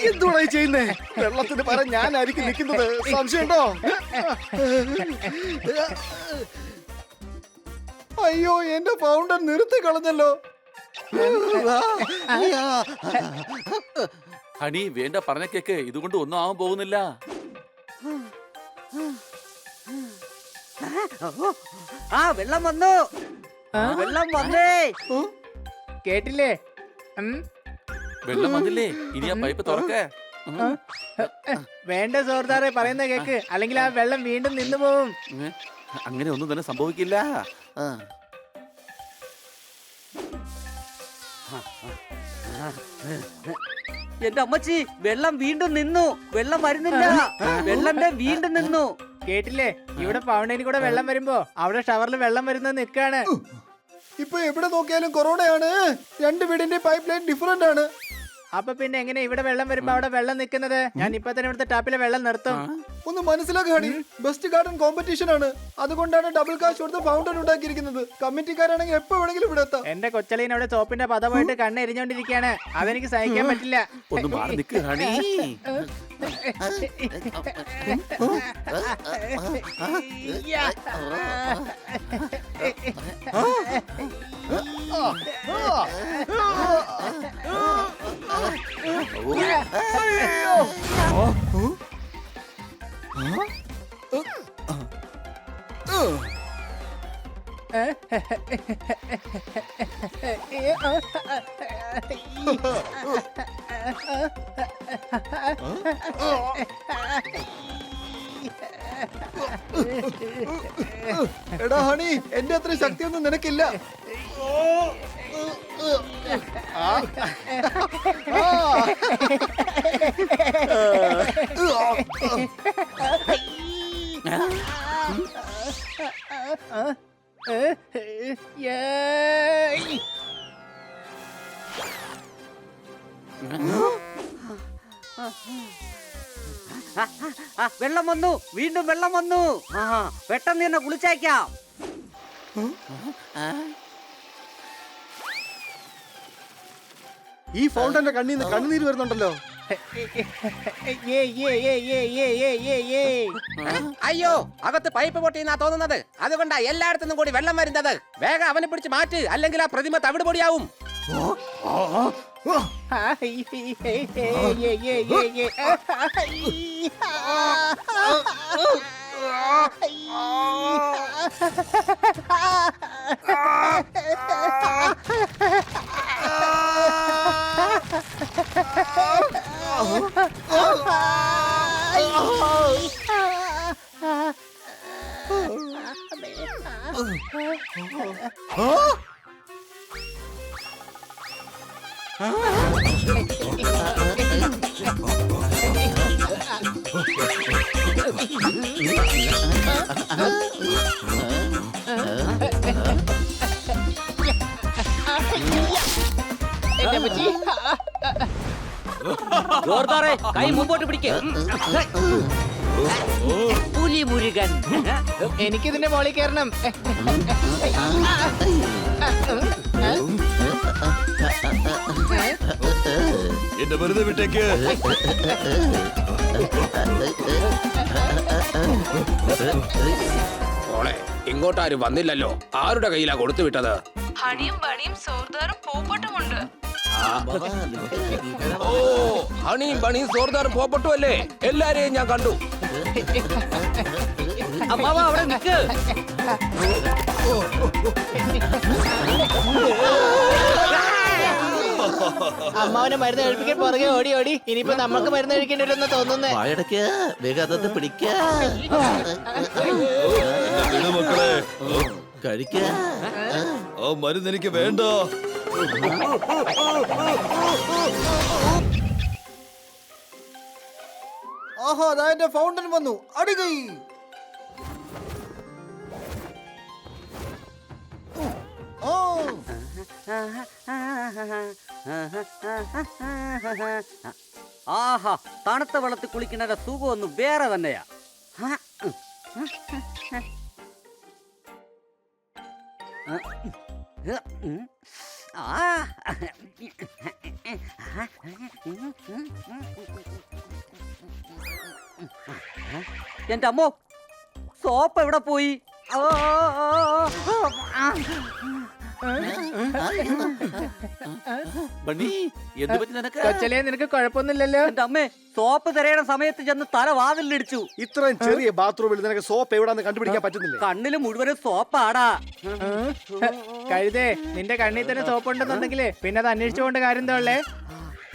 എന്തുവാ ചെയ്യുന്നേ? വെള്ളത്തിന് പകരം ഞാനായിരിക്കും നിൽക്കുന്നത്. സംശയമുണ്ടോ? അയ്യോ, എന്റെ ഫൗണ്ടൻ നിർത്തി കളഞ്ഞല്ലോ. ഹണി വേണ്ട പറഞ്ഞ കേക്ക്, ഇതുകൊണ്ട് ഒന്നും ആവാൻ പോകുന്നില്ല. വെള്ളം വന്നു, വെള്ളം വന്നേ. കേട്ടില്ലേ? വെള്ളം വന്നില്ലേ? ഇനി ആ പൈപ്പ് തുറക്കേ. വേണ്ട സോർദാറെ, പറയുന്ന കേക്ക്, അല്ലെങ്കിൽ ആ വെള്ളം വീണ്ടും നിന്നു പോവും. അങ്ങനെ ഒന്നും തന്നെ സംഭവിക്കില്ല. എന്റെ അമ്മച്ചി, വെള്ളം വീണ്ടും നിന്നു. വെള്ളം വരുന്നില്ല, വെള്ളം വീണ്ടും നിന്നു. കേട്ടില്ലേ? ഇവിടെ ഫൗണ്ടൈനിൽ കൂടെ വെള്ളം വരുമ്പോ അവിടെ ഷവറിൽ വെള്ളം വരുന്നത് നിൽക്കാണ്. ഇപ്പൊ എവിടെ നോക്കിയാലും കൊറോണയാണ്. രണ്ട് വീടിന്റെ പൈപ്പ് ലൈൻ ഡിഫറെന്റ് ആണ്. അപ്പൊ പിന്നെ എങ്ങനെ ഇവിടെ വെള്ളം വരുമ്പോ അവിടെ വെള്ളം നിൽക്കുന്നത്? ഞാൻ ഇപ്പൊ തന്നെ ഇവിടുത്തെ ടാപ്പിലെ വെള്ളം നിർത്തും. ഒന്ന് മനസ്സിലാക്കാടി, ബെസ്റ്റ് ഗാർഡൻ കോമ്പറ്റീഷൻ ആണ്. അതുകൊണ്ടാണ് ഡബിൾ കാശ് കൊടുത്ത് ഫൗണ്ടൻ ഉണ്ടാക്കിയിരിക്കുന്നത്. കമ്മിറ്റിക്കാരാണെങ്കിൽ എപ്പോ വേണമെങ്കിലും ഇവിടെ എത്താം. എന്റെ കൊച്ചലീൻ അവിടെ സോപ്പിന്റെ പത പോയിട്ട് കണ്ണ് എരിഞ്ഞോണ്ടിരിക്കാണ്. അതെനിക്ക് സഹിക്കാൻ പറ്റില്ല. ഒന്ന് മാറി നിൽക്ക് ഹണി. എടാ ഹണി, എന്റെ അത്ര ശക്തിയൊന്നും നിനക്കില്ല. വെള്ളം വന്നു, വീണ്ടും വെള്ളം വന്നു. പെട്ടെന്ന് തന്നെ കുളിച്ചേക്കാം. ഈ ഫൗണ്ടന്റെ കണ്ണീന്ന് കണ്ണുനീര് വരുന്നുണ്ടല്ലോ. അയ്യോ, അകത്ത് പൈപ്പ് പൊട്ടിയെന്നാ തോന്നുന്നത്. അതുകൊണ്ടാ എല്ലായിടത്തുനിന്നും കൂടി വെള്ളം വരുന്നത്. വേഗം അവനെ പിടിച്ച് മാറ്റ്, അല്ലെങ്കിൽ ആ പ്രതിമ തവിട് പൊടിയാവും. ജോർദാറെ, കൈ മുമ്പോട്ട് പിടിക്ക്. പുലി മുരുകൻ. എനിക്കിതിന്റെ മോളിൽ കയറണം. എന്റെ വെറുതെ വിട്ടേക്ക്. മോളെ, ഇങ്ങോട്ടാരും വന്നില്ലല്ലോ. ആരുടെ കയ്യിലാ കൊടുത്തു വിട്ടത്? ഹണിയും ബണിയും സോർദാറും പോപ്പട്ടുമുണ്ട്. ഓ, ഹണിയും ബണിയും സോർദാറും പോപ്പട്ടും അല്ലേ? എല്ലാരെയും ഞാൻ കണ്ടു. അമ്മാവ അവിടെ നിൽക്ക്. അമ്മാവനെ മരുന്ന് കഴിപ്പിക്കാൻ പുറകെ ഓടി ഓടി ഇനിയിപ്പോ നമുക്ക് മരുന്ന് കഴിക്കേണ്ടി വരുമെന്ന് തോന്നുന്നേ. വായടക്ക് വേഗം അതത്ത് പിടിക്ക. മക്കളെ കഴിക്ക. ആ മരുന്ന് എനിക്ക് വേണ്ട. ആഹാ, അതാ എന്റെ ഫൗണ്ടൻ വന്നു. അടുകൈ. ഓ ആഹാ, തണുത്ത വെള്ളത്തിൽ കുളിക്കുന്നതിന്റെ സുഖം ഒന്ന് വേറെ തന്നെയാ. എന്റെ അമ്മോ, സോപ്പ് എവിടെ പോയി? ബണ്ണി എന്ത് പറ്റി നിനക്ക്? കൊച്ചലേ നിനക്ക് കുഴപ്പമൊന്നുമില്ലല്ലോ? എന്റെ അമ്മേ, സോപ്പ് തിരയണ സമയത്ത് ചെന്ന് തല വാതിലിടിച്ചു. ഇത്രയും ചെറിയ ബാത്റൂമിൽ നിനക്ക് സോപ്പ് എവിടാന്ന് കണ്ടുപിടിക്കാൻ പറ്റുന്നില്ല. കണ്ണില് മുഴുവനും സോപ്പാടാ. കഴുതേ, നിന്റെ കണ്ണിൽ തന്നെ സോപ്പ് ഉണ്ടെന്നുണ്ടെങ്കിൽ പിന്നെ അത് അന്വേഷിച്ചുകൊണ്ട് കാര്യം എന്താ ഉള്ളേ?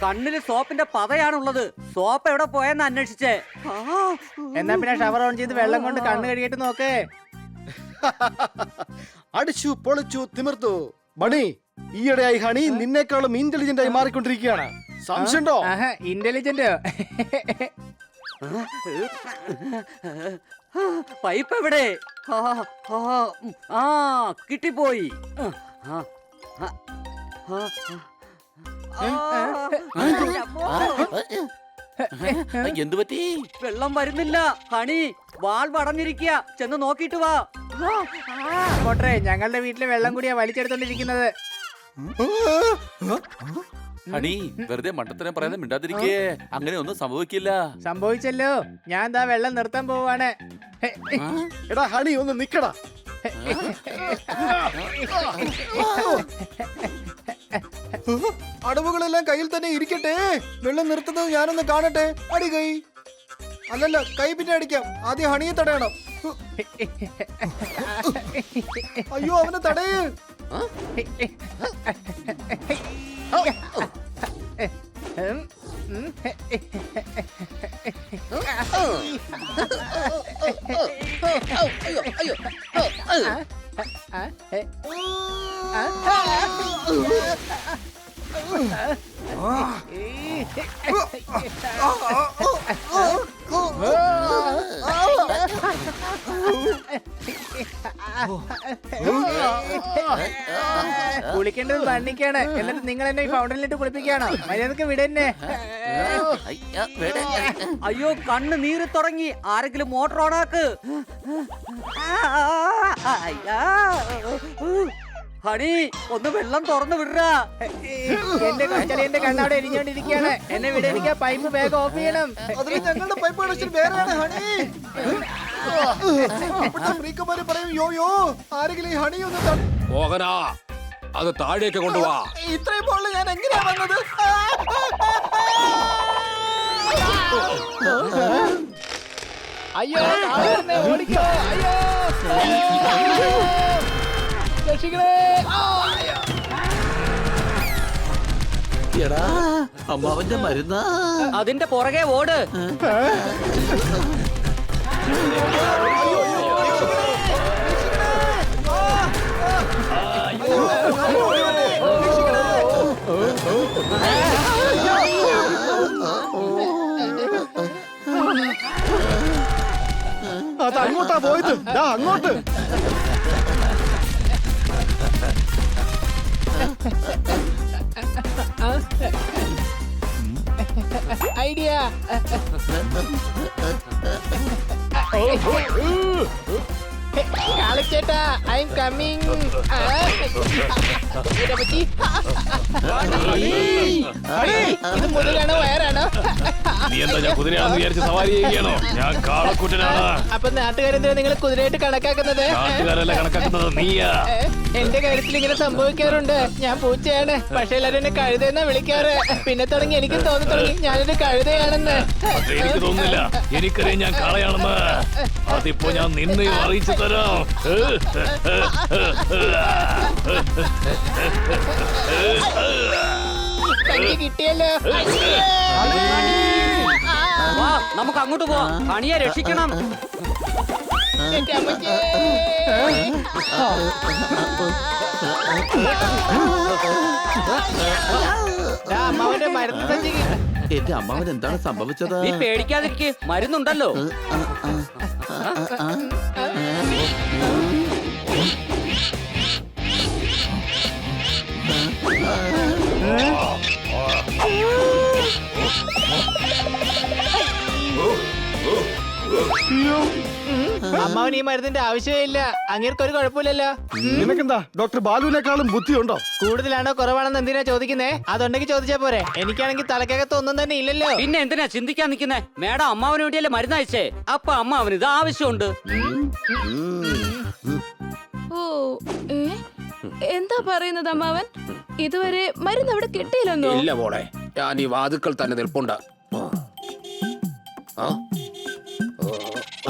കണ്ണില് സോപ്പിന്റെ പതയാണുള്ളത്. സോപ്പ് എവിടെ പോയെന്ന് അന്വേഷിച്ചേ. എന്നാ പിന്നെ ഷവർ ഓൺ ചെയ്ത് വെള്ളം കൊണ്ട് കണ്ണ് കഴുകിയിട്ട് നോക്കേ. അടിച്ചു പൊളിച്ചു തിമിർത്തു. മണി, ഈയിടെയായി ഹണി നിന്നെക്കാളും ഇന്റലിജന്റ് ആയി മാറിക്കൊണ്ടിരിക്കുകയാണ്. സംശയമുണ്ടോ? ഇന്റലിജന്റ് പൈപ്പ് എവിടെ? ആ, കിട്ടിപ്പോയി. എന്ത് പറ്റി? വെള്ളം വരുന്നില്ല. ഹണി, വാൾ വടഞ്ഞിരിക്കുക. ചെന്ന് നോക്കിട്ട് വാ. കോട്ടെ, ഞങ്ങളുടെ വീട്ടിലെ വെള്ളം കൂടിയാ വലിച്ചെടുത്തോണ്ടിരിക്കുന്നത്. ഹണി, വെറുതെ മണ്ടത്തരം പറയാതെ മിണ്ടാതിരിക്കേ. അങ്ങനെ ഒന്നും സംഭവിക്കില്ല. സംഭവിച്ചല്ലോ. ഞാൻ ദാ വെള്ളം നിർത്താൻ പോവാണ്. എടാ ഹണി, ഒന്ന് നിക്കടാ. അടവുകളെല്ലാം കയ്യിൽ തന്നെ ഇരിക്കട്ടെ. വെള്ളം നിർത്തുന്നത് ഞാനൊന്ന് കാണട്ടെ. അടി കൈ. അല്ലല്ല, കൈ പിന്നെ അടിക്കാം. ആദ്യം ഹണിയെ തടയണം. അയ്യോ, അവനെ തടയ്. കുളിക്കേണ്ടത് മണ്ണിക്കാണ്. എന്നിട്ട് നിങ്ങൾ എന്നെ ഈ ഫൗണ്ടനിലിട്ട് കുളിപ്പിക്കുകയാണോ? മര്യാദക്ക് വിടന്നെ. അയ്യോ, കണ്ണ് നീറി തുടങ്ങി. ആരെങ്കിലും മോട്ടർ ഓണാക്ക്. ഹണി, ഒന്ന് വെള്ളം തുറന്നു വിടുക. എന്റെ കൊച്ചലിന്റെ കണ്ണവിടെ എരിഞ്ഞോണ്ടിരിക്കുകയാണ്. എന്നെ വിടേക്ക് പൈപ്പ് വേഗം ഓഫ് ചെയ്യണം. അതിന് ഞങ്ങളുടെ പൈപ്പ് കണക്ഷൻ വേറെയാണ് ഹണി. ഫ്രീക്കന്മാര് പറയും യോ യോ, ആരെങ്കിലും ഈ ഹണി ഒന്ന് മോഹനാ, അത് താഴേക്ക് കൊണ്ടുപോവാ. ഇത്രയും പോളിൽ ഞാൻ എങ്ങനെയാ വന്നത്? അയ്യോ, ഓടിക്കോ. അയ്യോ, രക്ഷിക്കണേ. എടാ, അമ്മാവന്റെ മരുന്നാ. അതിന്റെ പുറകെ ഓട്. അത് അങ്ങോട്ടാ പോയത്. ദാ അങ്ങോട്ട്. ഐഡിയ. കാളിച്ചേട്ടാ, ഐ എം കമ്മിങ്. ഇത് മുതലാണോ വയറാണോ? നീ എന്താ ഞാൻ കുതിരയാണെന്ന് വിചാരിച്ച് സവാരി ചെയ്യുകയാണോ? ഞാൻ കാളക്കുട്ടനാണ്. അപ്പൊ നാട്ടുകാരെന്തിനാ നിങ്ങൾ കുതിരയായിട്ട് കണക്കാക്കുന്നത്? നാട്ടുകാരല്ല കണക്കാക്കുന്നത് നീയാ. എന്റെ കാര്യത്തിൽ ഇങ്ങനെ സംഭവിക്കാറുണ്ട്. ഞാൻ പൂച്ചയാണ്, പക്ഷെ എല്ലാരും എന്നെ കഴുതെന്നാ വിളിക്കാറ്. പിന്നെ തുടങ്ങി എനിക്കും തോന്നി തുടങ്ങി ഞാനൊരു കഴുതയാണെന്ന്. അത് എനിക്ക് തോന്നുന്നില്ല. എനിക്കറിയാം ഞാൻ കാളയാണെന്ന്. അതിപ്പോ ഞാൻ നിന്നെ അറിയിച്ചു തരാം. കഞ്ഞി കിട്ടിയല്ലോ. വാ, നമുക്ക് അങ്ങോട്ട് പോവാം. ഹണിയെ രക്ഷിക്കണം. എന്റെ അമ്മച്ചേ. അമ്മാവന്റെ മരുന്ന് സഞ്ചി. എന്റെ അമ്മാവൻ എന്താണ് സംഭവിച്ചത്? നീ പേടിക്കാതിരിക്കെ, മരുന്നുണ്ടല്ലോ. അമ്മാവൻ ഈ മരുന്നിന്റെ ആവശ്യമേ ഇല്ല. അങ്ങേർക്ക് ഒരു കുഴപ്പമില്ലല്ലോ. നിനക്കെന്താ ഡോക്ടർ ബാലുവിനേക്കാളും ബുദ്ധിയുണ്ടോ? കൂടുതലാണോ കുറവാണെന്ന് എന്തിനാ ചോദിക്കുന്നേ? അതുണ്ടെങ്കിൽ ചോദിച്ചാ പോരെ. എനിക്കാണെങ്കിൽ തലക്കകത്ത് ഒന്നും തന്നെ ഇല്ലല്ലോ. പിന്നെ എന്തിനാ ചിന്തിക്കാൻ നിക്കുന്നേ? മേഡം അമ്മാവന് വേണ്ടിയല്ലേ മരുന്ന് അയച്ചേ. അപ്പൊ അമ്മാവന് ഇത് ആവശ്യമുണ്ട്. ഓ എന്താ പറയുന്നത് അമ്മാവൻ? ഇതുവരെ മരുന്ന് അവിടെ കിട്ടിയില്ലെന്നോ? ഇല്ല മോളെ, ഞാൻ ഈ വാതുക്കൾ തന്നെ നിൽപ്പുണ്ട്.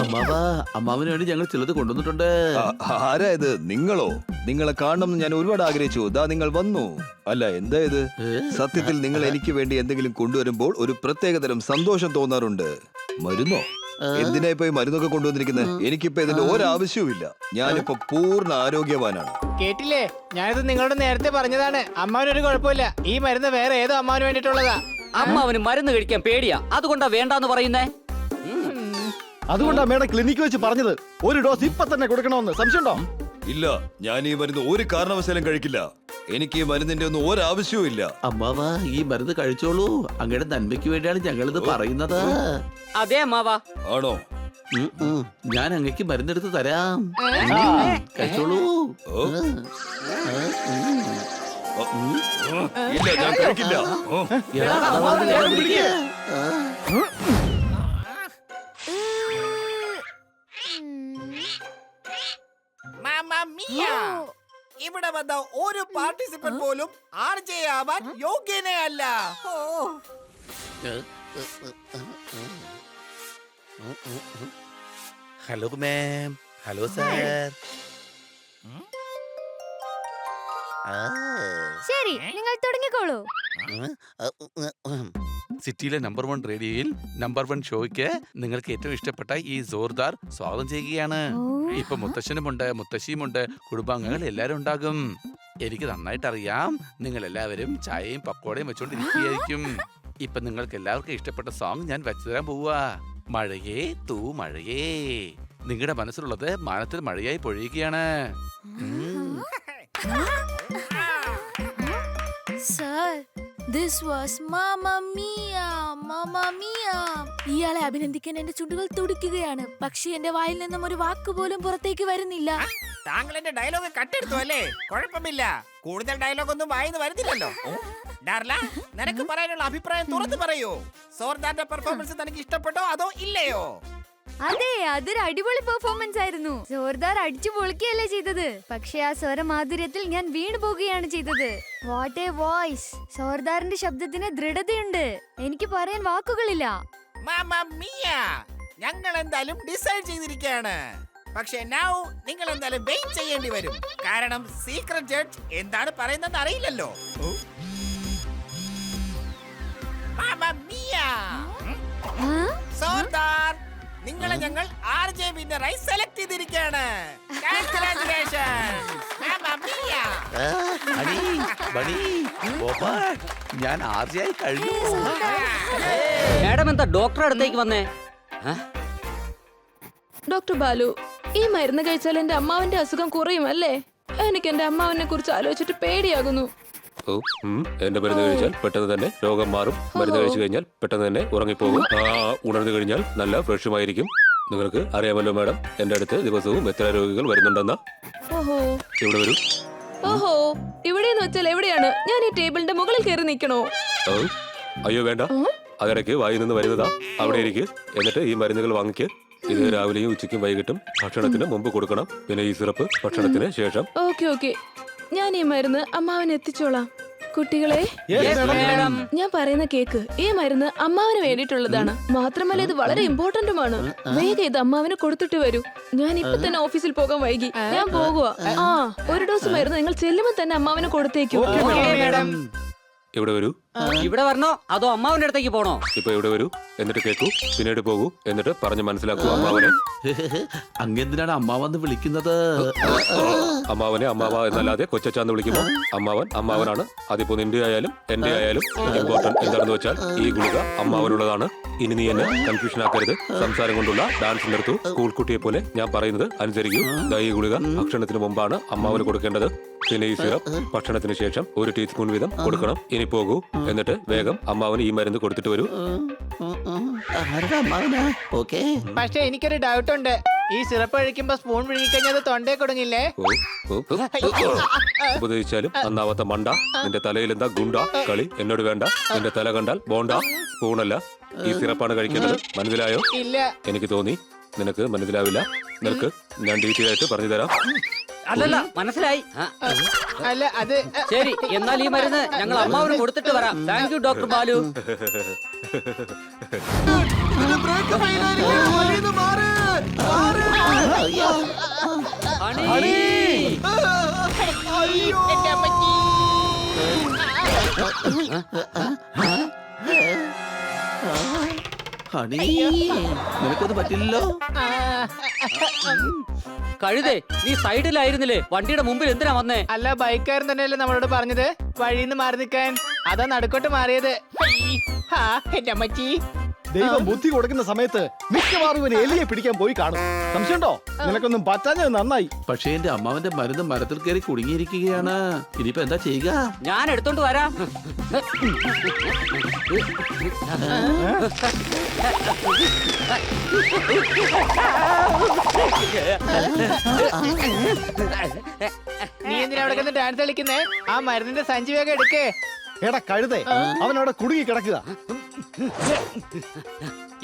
അമ്മാവ, അമ്മാവന് വേണ്ടി ഞങ്ങൾ ചിലത് കൊണ്ടുവന്നിട്ടുണ്ട്. ആരാ ഇത്? നിങ്ങളോ? നിങ്ങളെ കാണണം ഞാൻ ഒരുപാട് ആഗ്രഹിച്ചു. ദാ നിങ്ങൾ വന്നു. അല്ല, എന്താ ഇത്? സത്യത്തിൽ നിങ്ങൾ എനിക്ക് വേണ്ടി എന്തെങ്കിലും കൊണ്ടുവരുമ്പോൾ ഒരു പ്രത്യേകതരം സന്തോഷം തോന്നാറുണ്ട്. മരുന്നോ? എന്തിനാ ഇപ്പൊ ഈ മരുന്നൊക്കെ കൊണ്ടുവന്നിരിക്കുന്നത്? എനിക്കിപ്പോ ഇതിന്റെ ഒരാവശ്യവുമില്ല. ഞാനിപ്പോ പൂർണ്ണ ആരോഗ്യവാനാണ്. കേട്ടില്ലേ? ഞാനിത് നിങ്ങളോട് നേരത്തെ പറഞ്ഞതാണ്. അമ്മാവനൊരു കുഴപ്പമില്ല. ഈ മരുന്ന് വേറെ ഏതോ അമ്മാവന് വേണ്ടിട്ടുള്ളതാ. അമ്മാവന് മരുന്ന് കഴിക്കാൻ പേടിയാ, അതുകൊണ്ടാ വേണ്ടാന്ന് പറയുന്നേ. അതുകൊണ്ടാ മേഡം ക്ലിനിക്ക് വെച്ച് പറഞ്ഞത് ഒരു ഡോസ് ഇപ്പൊ തന്നെ കൊടുക്കണമെന്ന്. സംശയമുണ്ടോ? ഇല്ല, ഞാൻ ഈ മരുന്ന് ഒരു കാരണവശാലും കഴിക്കില്ല. എനിക്ക് ഈ മരുന്നിന്റെ ഒന്നും ഒരാവശ്യവും ഇല്ല. അമ്മാവ, ഈ മരുന്ന് കഴിച്ചോളൂ. അങ്ങയുടെ നന്മയ്ക്ക് വേണ്ടിയാണ് ഞങ്ങളിത് പറയുന്നത്. അതെ അമ്മാവാ. ആണോ? ഞാൻ അങ്ങക്ക് മരുന്നെടുത്ത് തരാം. കഴിച്ചോളൂ. ഇല്ല, ഞാൻ കഴിക്കില്ല. എടാ, അമ്മാവനെ വേഗം വിളിക്ക്. ഇവിടെ വന്ന ഒരു പാർട്ടിസിപ്പന്റ് പോലും RJ ആവാൻ യോഗ്യനേ അല്ല. Hello ma'am. Hello sir. ശരി, നിങ്ങൾ തുടങ്ങിക്കോളൂ. സിറ്റിയിലെ നമ്പർ 1 റേഡിയോയിൽ നമ്പർ 1 ഷോയ്ക്ക് നിങ്ങൾക്ക് ഏറ്റവും ഇഷ്ടപ്പെട്ട ഈ ജോർദാർ സ്വാഗതം ചെയ്യുകയാണ്. ഇപ്പൊ മുത്തശ്ശനുമുണ്ട്, മുത്തശ്ശിയുമുണ്ട്, കുടുംബാംഗങ്ങൾ എല്ലാരും ഉണ്ടാകും. എനിക്ക് നന്നായിട്ട് അറിയാം, നിങ്ങൾ എല്ലാവരും ചായയും പക്കോടയും വെച്ചോണ്ടിരിക്കുകയായിരിക്കും. ഇപ്പൊ നിങ്ങൾക്ക് എല്ലാവർക്കും ഇഷ്ടപ്പെട്ട സോങ് ഞാൻ വെച്ചുതരാൻ പോവാ. മഴയേ തൂ മഴയേ. നിങ്ങളുടെ മനസ്സിലുള്ളത് മാനത്തിൽ മഴയായി പൊഴിയുകയാണ്. സർ, ദിസ് വാസ് മാമാ മിയ, മാമാ മിയ. ഇയാളെ അഭിനന്ദിക്കാൻ എന്റെ ചുണ്ടുകൾ തുടിക്കുകയാണ്, പക്ഷെ എന്റെ വായിൽ നിന്നും ഒരു വാക്ക് പോലും പുറത്തേക്ക് വരുന്നില്ല. താങ്കൾ എന്റെ ഡയലോഗ് കട്ടെടുത്തു അല്ലേ? കുഴപ്പമില്ല, കൂടുതൽ ഡയലോഗ് ഒന്നും വായിന്ന് വരുന്നില്ലല്ലോ. ഡാർല, നിനക്ക് പറയാനുള്ള അഭിപ്രായം തുറന്നു പറയൂ. സോർദാറിന്റെ പെർഫോമൻസ് തനിക്ക് ഇഷ്ടപ്പെട്ടോ അതോ ഇല്ലയോ? അതെ, അതൊരു അടിപൊളി പെർഫോമൻസ് ആയിരുന്നു. ജോർദാർ അടിച്ചു പൊളിക്കുകയല്ലേ ചെയ്തത്, പക്ഷെ ആ സ്വരമാധുര്യത്തിൽ ഞാൻ വീണു പോകുകയാണ് ചെയ്തത്. What A voice! ജോർദാറിന്റെ ശബ്ദത്തിന് ദൃഢതയുണ്ട്. എനിക്ക് പറയാൻ വാക്കുകളില്ല. മാമാ മിയ, ഞങ്ങൾ എന്തായാലും ഡിസൈഡ് ചെയ്തിരിക്കുകയാണ്. പക്ഷേ നൗ നിങ്ങൾ എന്തായാലും വെയിറ്റ് ചെയ്യേണ്ടി വരും. കാരണം സീക്രട്ട് ജഡ്ജ് എന്താണ് പറയുന്നത് അറിയില്ലല്ലോ. മാമാ മിയ, സോർദാർ, നിങ്ങളെ ഞങ്ങൾ RJ വിന്നറായി സെലക്ട് ചെയ്തിരിക്കുകയാണ്. Congratulations, മാമാ മിയ. ഞാൻ ആർജയായി കഴിഞ്ഞു. മേഡം എന്താ ഡോക്ടറെ അടുത്തേക്ക് വന്നേ? ഡോക്ടർ ബാലു, ഈ മരുന്ന് കഴിച്ചാൽ എന്റെ അമ്മാവന്റെ അസുഖം കുറയും അല്ലേ? എനിക്ക് എന്റെ അമ്മാവനെ കുറിച്ച് ആലോചിച്ചിട്ട് പേടിയാകുന്നു. എന്റെ മരുന്ന് കഴിച്ചാൽ പെട്ടെന്ന് തന്നെ രോഗം മാറും. മരുന്ന് കഴിച്ചു കഴിഞ്ഞാൽ പെട്ടെന്ന് തന്നെ ഉറങ്ങിപ്പോകും. ഉണർന്നു കഴിഞ്ഞാൽ നല്ല ഫ്രഷുമായിരിക്കും. നിങ്ങൾക്ക് അറിയാമല്ലോ മാഡം, എന്റെ അടുത്ത് ദിവസവും എത്ര രോഗികൾ വരുന്നുണ്ടെന്ന്. ഓഹോ, ഇവിടെ വരൂ. ഓഹോ, ഇവിടെയെന്ന് വെച്ചാൽ എവിടെയാണ്? ഞാൻ ഈ ടേബിളിന്റെ മുകളിൽ കയറി നിൽക്കണോ? അയ്യോ വേണ്ട, അതിടയ്ക്ക് വായിൽ നിന്ന് വരുന്നതാ. അവിടെ ഇരിക്ക്. എന്നിട്ട് ഈ മരുന്നുകൾ വാങ്ങിക്ക്. ഇത് രാവിലെയും ഉച്ചയ്ക്കും വൈകിട്ടും ഭക്ഷണത്തിന് മുമ്പ് കൊടുക്കണം. പിന്നെ ഈ സിറപ്പ് ഭക്ഷണത്തിന് ശേഷം. ഓക്കെ ഓക്കെ, ഞാൻ ഈ മരുന്ന് അമ്മാവന് എത്തിച്ചോളാം. കുട്ടികളെ, ഞാൻ പറയുന്ന കേക്ക്. ഈ മരുന്ന് അമ്മാവന് വേണ്ടിയിട്ടുള്ളതാണ്. മാത്രമല്ല ഇത് വളരെ ഇമ്പോർട്ടന്റുമാണ്. വേഗം ഇത് അമ്മാവന് കൊടുത്തിട്ട് വരൂ. ഞാൻ ഇപ്പൊ തന്നെ ഓഫീസിൽ പോകാൻ വൈകി. ഞാൻ പോകുക. ഒരു ഡോസ് മരുന്ന് നിങ്ങൾ ചെല്ലുമ്പോൾ തന്നെ അമ്മാവന് കൊടുത്തേക്കും. ഇവിടെ വരൂ. ഇവിടെ വരണോ അതോ അമ്മാവന്റെ അടുത്തേക്ക് പോണോ? ഇപ്പൊ ഇവിടെ വരൂ, എന്നിട്ട് കേൾക്കൂ, പിന്നീട് പോകൂ, എന്നിട്ട് പറഞ്ഞ് മനസ്സിലാക്കൂ അമ്മാവനെ. അങ്ങെന്തിനാണ് അമ്മാവന്ന് വിളിക്കുന്നത്? അമ്മാവനെ അമ്മാവ എന്നല്ലാതെ കൊച്ചാന്ന് വിളിക്കുമോ? അമ്മാവൻ അമ്മാവനാണ്. അതിപ്പോ നിന്റെ ആയാലും എന്റെ ആയാലും ഇമ്പോർട്ടന്റ് എന്താണെന്ന് വെച്ചാൽ ഈ ഗുളിക അമ്മാവനുള്ളതാണ്. ഇനി നീ എന്നെ കൺഫ്യൂഷൻ ആക്കരുത്. സംസാരം കൊണ്ടുള്ള ഡാൻസ് നിർത്തൂ. സ്കൂൾ കുട്ടിയെ പോലെ ഞാൻ പറയുന്നത് അനുസരിക്കൂ. ഈ ഗുളിക ഭക്ഷണത്തിന് മുമ്പാണ് അമ്മാവന് കൊടുക്കേണ്ടത്. പിന്നെ ഈ സിറപ്പ് ഭക്ഷണത്തിന് ശേഷം 1 ടീസ്പൂൺ വീതം കൊടുക്കണം. ഇനി പോകൂ. എന്നിട്ട് വേഗം അമ്മാവന് ഈ മരുന്ന് കൊടുത്തിട്ട് വരൂ. ആരുടെ അമ്മാവനാ? ഓക്കേ. പക്ഷെ എനിക്കൊരു ഡൗട്ട് ഉണ്ട്. ഈ സിറപ്പ് കഴിക്കുമ്പോ സ്പൂൺ വിഴുങ്ങിക്കഴിഞ്ഞാൽ അത് തൊണ്ടേ കൊടുങ്ങില്ലേ? ഉപദേശിച്ചാലും നന്നാവാത്ത മണ്ട. നിന്റെ തലയിൽ എന്താ ഗുണ്ട കളി? എന്നോട് വേണ്ട. നിന്റെ തല കണ്ടാൽ ബോണ്ട. സ്പൂണല്ല, ഈ സിറപ്പാണ് കഴിക്കുന്നത്. മനസ്സിലായോ? ഇല്ല. എനിക്ക് തോന്നി നിനക്ക് മനസ്സിലാവില്ല. നിനക്ക് ഞാൻ ഡീറ്റെയിൽ ആയിട്ട് പറഞ്ഞു തരാം. അല്ലല്ല, മനസ്സിലായി. അല്ല അത് ശരി, എന്നാൽ ഈ മരുന്ന് ഞങ്ങൾ അമ്മാവന് കൊടുത്തിട്ട് വരാം. Thank you doctor Balu. Brake ഫെയിലായിരിക്കും. വഴിന്ന് മാറ്. മാറ്. ഹണി. അയ്യോ. എന്റെ അമ്മച്ചി. ഹണി, നിനക്കത് പറ്റില്ലല്ലോ. കഴുതേ, നീ സൈഡിലായിരുന്നില്ലേ? വണ്ടിയുടെ മുമ്പിൽ എന്തിനാ വന്നേ? അല്ല, ബൈക്കാരൻ തന്നെയല്ലേ നമ്മളോട് പറഞ്ഞത് വഴിന്ന് മാറി നിൽക്കാൻ. അതാ നടുക്കോട്ട് മാറിയത്. എന്റെ അമ്മച്ചി. ദൈവം ബുദ്ധി കൊടുക്കുന്ന സമയത്ത് മിക്കവാറും ഇവന് എലിയെ പിടിക്കാൻ പോയി കാണും. സംശയമുണ്ടോ? നിനക്കൊന്നും പറ്റാഞ്ഞത് നന്നായി. പക്ഷേ എന്റെ അമ്മാവന്റെ മരുന്ന് മരത്തിൽ കയറി കുടുങ്ങിയിരിക്കുകയാണ്. ഇനിയിപ്പോ എന്താ ചെയ്യുക? ഞാൻ എടുത്തോണ്ട് വരാം. നീ എന്തിനാ അവിടെ കിടന്ന് ഡാൻസ് കളിക്കുന്നേ? ആ മരുന്നിന്റെ സഞ്ചി വേഗം എടുക്കേ. എടാ കഴുതേ, അവൻ അവിടെ കുടുങ്ങി കിടക്കുക.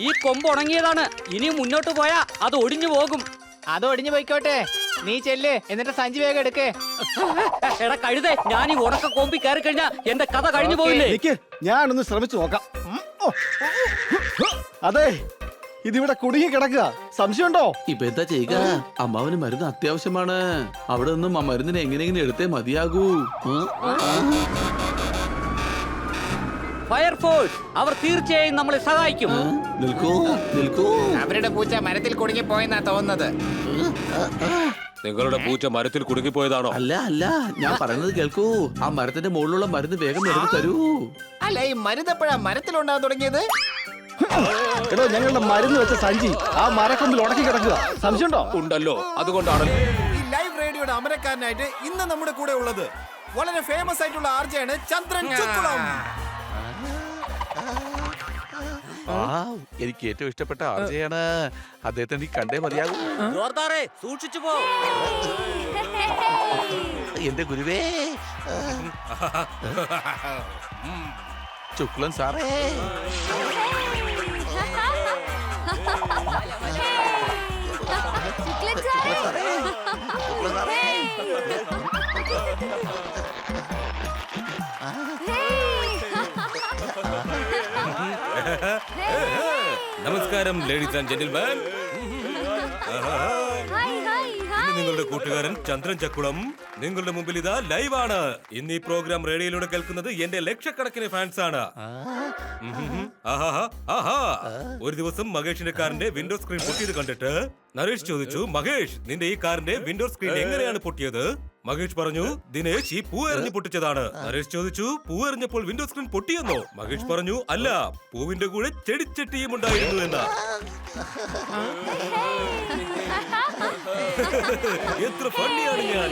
ഈ കൊമ്പ് ഉണങ്ങിയതാണ്. ഇനി മുന്നോട്ട് പോയാ അത് ഒടിഞ്ഞു പോകും. അത് ഒടിഞ്ഞു പോയിക്കോട്ടെ. നീ ചെല്ല്, എന്നിട്ട് സഞ്ചി വേഗം എടുക്കേ. എടാ കഴുതേ, ഞാൻ ഈ ഉണക്ക കൊമ്പി കയറി കഴിഞ്ഞാ എന്റെ കഥ കഴിഞ്ഞു പോയില്ലേ? നിക്ക്, ഞാനൊന്ന് ശ്രമിച്ചു നോക്കാം. അതെ, ഇതിവിടെ കുടുങ്ങി കിടക്കുക. സംശയമുണ്ടോ? ഇപ്പൊ എന്താ ചെയ്യുക? അമ്മാവന് മരുന്ന് അത്യാവശ്യമാണ്. അവിടെ നിന്നും ആ മരുന്നിനെ എങ്ങനെയെങ്കിലും എടുത്തേ മതിയാകൂ. ഫയർഫോഴ്സ്, അവർ തീർച്ചയായും നമ്മളെ സഹായിക്കും. നിൽക്കൂ, നിൽക്കൂ. അവരുടെ പൂച്ച മരത്തിൽ കുടുങ്ങി പോയെന്നാ തോന്നുന്നത്. നിങ്ങളുടെ പൂച്ച മരത്തിൽ കുടുങ്ങിപ്പോയതാണോ? അല്ല അല്ല, ഞാൻ പറയുന്നത് കേൾക്കൂ. ആ മരത്തിന്റെ മുകളിലുള്ള മരുന്ന് വേഗം എടുത്ത് തരൂ. അല്ല, ഈ മരുന്നെപ്പോഴാ മരത്തിലുണ്ടാകാൻ തുടങ്ങിയത്? എടോ, ഞങ്ങളുടെ മരുന്ന് വെച്ച സഞ്ചി ആ മരക്കൊമ്പിൽ ഉടക്കി കിടക്കുക. സംശയമുണ്ടോ? ഉണ്ടല്ലോ, അതുകൊണ്ടാണല്ലോ. ഈ ലൈവ് റേഡിയോയുടെ അമരക്കാരനായിട്ട് ഇന്ന് നമ്മുടെ കൂടെ ഉള്ളത് വളരെ ഫേമസ് ആയിട്ടുള്ള ആർജയാണ് ചന്ദ്രൻ ചുക്കുളം. എനിക്ക് ഏറ്റവും ഇഷ്ടപ്പെട്ട ആർജയാണ്. അദ്ദേഹത്തെ എനിക്ക് കണ്ടേ മതിയാകും. ജോർദാറെ, സൂക്ഷിച്ചു പോ. എന്റെ ഗുരുവേ, ചുക്കുളം സാറേ. നമസ്കാരം ലേഡീസ് ആൻഡ് ജെന്റിൽമാൻ. നിങ്ങളുടെ കൂട്ടുകാരൻ ചന്ദ്രൻ ചക്കുളം നിങ്ങളുടെ മുമ്പിൽ ഇതാ ലൈവാണ്. ഇന്ന് ഈ പ്രോഗ്രാം റേഡിയോയിലൂടെ കേൾക്കുന്നത് എന്റെ ലക്ഷക്കണക്കിന് ഫാൻസ് ആണ്. ഒരു ദിവസം മഹേഷിന്റെ കാറിന്റെ വിൻഡോ സ്ക്രീൻ പൊട്ടിയത് കണ്ടിട്ട് നരേഷ് ചോദിച്ചു, മഹേഷ്, നിന്റെ ഈ കാറിന്റെ വിൻഡോ സ്ക്രീൻ എങ്ങനെയാണ് പൊട്ടിയത്? മഹേഷ് പറഞ്ഞു, ദിനേശ് ഈ പൂ എറിഞ്ഞ് പൊട്ടിച്ചതാണ്. നരേഷ് ചോദിച്ചു, പൂ എറിഞ്ഞപ്പോൾ വിൻഡോ സ്ക്രീൻ പൊട്ടിയെന്നോ? മഹേഷ് പറഞ്ഞു, അല്ല, പൂവിന്റെ കൂടെ ചെടിച്ചട്ടിയും ഉണ്ടായിരുന്നു എന്നാ. എത്ര ഫണ്ണിയാണ് ഞാൻ.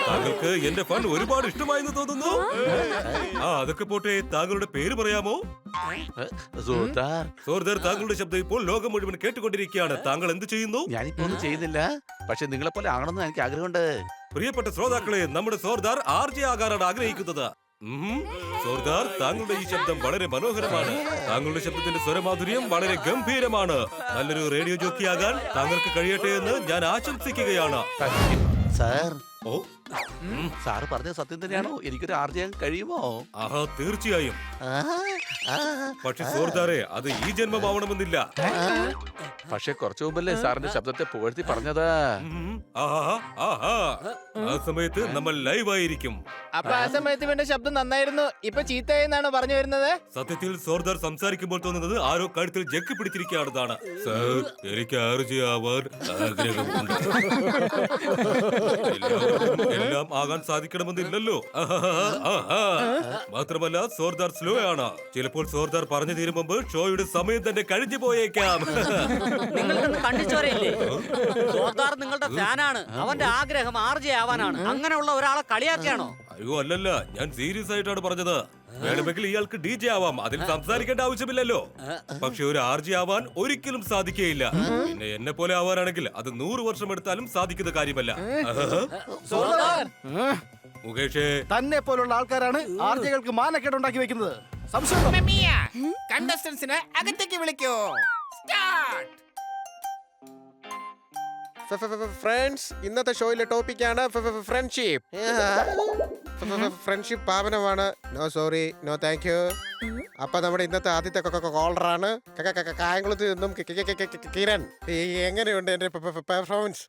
താങ്കൾക്ക് എന്റെ ഫണ്ട് ഒരുപാട് ഇഷ്ടമായെന്ന് തോന്നുന്നു. അതൊക്കെ പോട്ടെ, താങ്കളുടെ പേര് പറയാമോ? സോർദാർ. സോർദാർ, താങ്കളുടെ ശബ്ദം ഇപ്പോൾ ലോകം മുഴുവൻ കേട്ടുകൊണ്ടിരിക്കുകയാണ്. താങ്കൾ എന്ത് ചെയ്യുന്നു? ഞാനിപ്പോ ഒന്നും ചെയ്യുന്നില്ല, പക്ഷെ നിങ്ങളെ പോലെ ആകണമെന്ന് എനിക്ക് ആഗ്രഹമുണ്ട്. പ്രിയപ്പെട്ട ശ്രോതാക്കളെ, നമ്മുടെ സോർദാർ ആർജെ ആകാനാണ് ആഗ്രഹിക്കുന്നത്. സോർദാർ, താങ്കളുടെ ഈ ശബ്ദം വളരെ മനോഹരമാണ്. താങ്കളുടെ ശബ്ദത്തിന്റെ സ്വരമാധുര്യം വളരെ ഗംഭീരമാണ്. നല്ലൊരു റേഡിയോ ജോക്കിയാകാൻ താങ്കൾക്ക് കഴിയട്ടെ എന്ന് ഞാൻ ആശംസിക്കുകയാണ്. സാർ, ഓ, സാറ് പറഞ്ഞ സത്യം തന്നെയാണോ? എനിക്കൊരു ആർജയാൻ കഴിയുമോ? തീർച്ചയായും. പക്ഷെ സോർദാറെ, അത് ഈ ജന്മമാവണമെന്നില്ല. പക്ഷെ കുറച്ചു മുമ്പല്ലേ സാറിന്റെ ശബ്ദത്തെ പുകഴ്ത്തി പറഞ്ഞത്. ആ സമയത്ത് നമ്മൾ ലൈവായിരിക്കും. അപ്പൊ ആ സമയത്ത് ഇവന്റെ ശബ്ദം നന്നായിരുന്നു, ഇപ്പൊ ചീത്തയെന്നാണ് പറഞ്ഞു വരുന്നത്. സത്യത്തിൽ സോർദാർ സംസാരിക്കുമ്പോൾ തോന്നുന്നത് ആരോ കഴുത്തിൽ ജക്ക് പിടിച്ചിരിക്കുകയാണെന്നാണ്. സാർ, എനിക്ക് ആർജയാവാൻ ആഗ്രഹമുണ്ട്. എല്ലാം ആകാൻ സാധിക്കണമെന്നില്ലല്ലോ. മാത്രമല്ല സോർദാർ സ്ലോ ആണ്. ചിലപ്പോൾ സോർദാർ പറഞ്ഞു തീരും മുമ്പ് ഷോയുടെ സമയം തന്നെ കഴിഞ്ഞു പോയേക്കാം. നിങ്ങൾക്ക് കണ്ടിച്ചോരയില്ലേ? സോർദാർ നിങ്ങളുടെ ഫാനാണ്. അവന്റെ ആഗ്രഹം ആർജെ ആവാനാണ്. അങ്ങനെയുള്ള ഒരാളെ കളിയാക്കിയാണോ? അയ്യോ അല്ലല്ല, ഞാൻ സീരിയസ് ആയിട്ടാണ് പറഞ്ഞത്. വേണമെങ്കിൽ ഇയാൾക്ക് DJ ആവാം, അതിൽ സംസാരിക്കേണ്ട ആവശ്യമില്ലല്ലോ. പക്ഷെ ഒരു RJ ആവാൻ ഒരിക്കലും സാധിക്കുകയില്ല. പിന്നെ എന്നെ പോലെ ആവാനാണെങ്കിൽ അത് 100 വർഷം എടുത്താലും സാധിക്കുന്ന കാര്യമല്ല. മുകേഷേ, തന്നെ പോലുള്ള ആൾക്കാരാണ് ആർജകൾക്ക് മാനക്കേട് ഉണ്ടാക്കി വെക്കുന്നത്. സംശയം കണ്ടസ്റ്റൻസിനെ അകത്തേക്ക് വിളിക്കൂ. സ്റ്റാർട്ട്. ഫ്രണ്ട്സ്, ഇന്നത്തെ ഷോയിലെ ടോപ്പിക്കാണ് ഫ്രണ്ട്ഷിപ്പ്. ഫ്രണ്ട്ഷിപ്പ് പാവനമാണ്. No sorry, no thank you. അപ്പൊ നമ്മുടെ ഇന്നത്തെ ആദ്യത്തെ കോളറാണ് കായംകുളത്ത് നിന്നും കിരൺ. എങ്ങനെയുണ്ട് എന്റെ പെർഫോമൻസ്?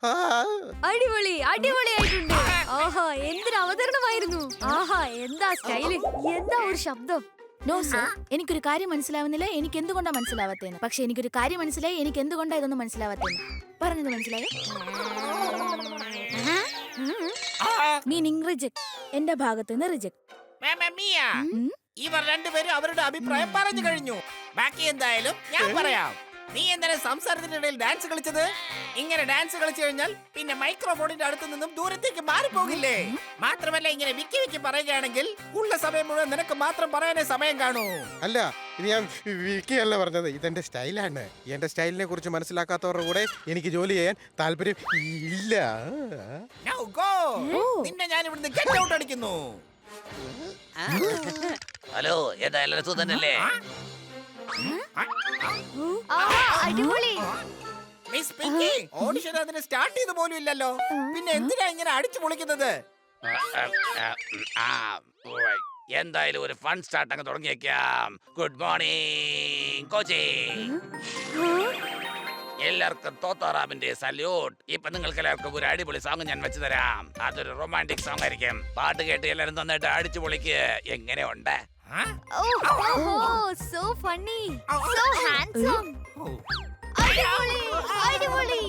അടിപൊളി, അടിപൊളിയായിട്ടുണ്ട്. ആഹാ, എന്തൊരു അവതരണമായിരുന്നു. ആഹാ, എന്താ സ്റ്റൈല്, എന്താ ഒരു ശബ്ദം. നോ സർ, എനിക്കൊരു കാര്യം മനസ്സിലാവുന്നില്ല. എനിക്ക് എന്തുകൊണ്ടാ മനസ്സിലാവാത്തേന്ന്. പക്ഷെ എനിക്കൊരു കാര്യം മനസ്സിലായി. എനിക്ക് എന്തുകൊണ്ടാ ഇതൊന്നും മനസ്സിലാവാത്തേന്ന്. പറഞ്ഞത് മനസ്സിലായോ? Meaning reject. എന്റെ ഭാഗത്ത് നിന്ന് റിജക്ട്. ഇവർ രണ്ടുപേരും അവരുടെ അഭിപ്രായം പറഞ്ഞു കഴിഞ്ഞു. ബാക്കി എന്തായാലും ഞാൻ പറയാം. നീ എന്താണ് സംസാരത്തിനിടയിൽ ഡാൻസ് കളിച്ചത്? ഇങ്ങനെ ഡാൻസ് കളിച്ചു കഴിഞ്ഞാൽ പിന്നെ മൈക്രോഫോണിന്റെ അടുത്ത് നിന്നും ദൂരത്തേക്ക് മാറിപ്പോകില്ലേ? മാത്രമല്ല ഇങ്ങനെ വിക്കി വിക്കി പറയുകയാണെങ്കിൽ ഉള്ള സമയം മുഴുവൻ നിനക്ക് മാത്രം പറയാനേ സമയം കാണൂ. അല്ല, ഇത് ഞാൻ വിക്കിയല്ല പറഞ്ഞത്. ഇതെന്റെ സ്റ്റൈലാണ്. എന്റെ സ്റ്റൈലിനെ കുറിച്ച് മനസ്സിലാക്കാത്തവരുടെ കൂടെ എനിക്ക് ജോലി ചെയ്യാൻ താല്പര്യം ഇല്ല. Now go. നിന്നെ ഞാൻ ഇവിടുന്ന് ഗെറ്റ് ഔട്ട് അടിക്കുന്നു. ഹലോ, എന്തായാലും സുധനല്ലേ? അടിപൊളി. മിസ് പിങ്കി, ഓഡിഷൻ അതിന് സ്റ്റാർട്ട് ചെയ്ത് പോലും ഇല്ലല്ലോ. പിന്നെ എന്തിനാ ഇങ്ങനെ അടിച്ചു പൊളിക്കുന്നത്? എന്തായാലും ഒരു ഫൺ സ്റ്റാർട്ട് അങ്ങ് തുടങ്ങിയേക്കാം. Good morning Cauchy. എല്ലാവർക്കും തോത്തോറാമിന്റെ സല്യൂട്ട്. ഇപ്പൊ നിങ്ങൾക്ക് എല്ലാവർക്കും ഒരു അടിപൊളി സോങ് ഞാൻ വെച്ച് തരാം. അതൊരു റൊമാൻറ്റിക് സോങ് ആയിരിക്കും. പാട്ട് കേട്ട് എല്ലാവരും നന്നായിട്ട് അടിച്ചു പൊളിക്ക്. എങ്ങനെയുണ്ട്? So funny, so handsome. അടിപൊളി, അടിപൊളി.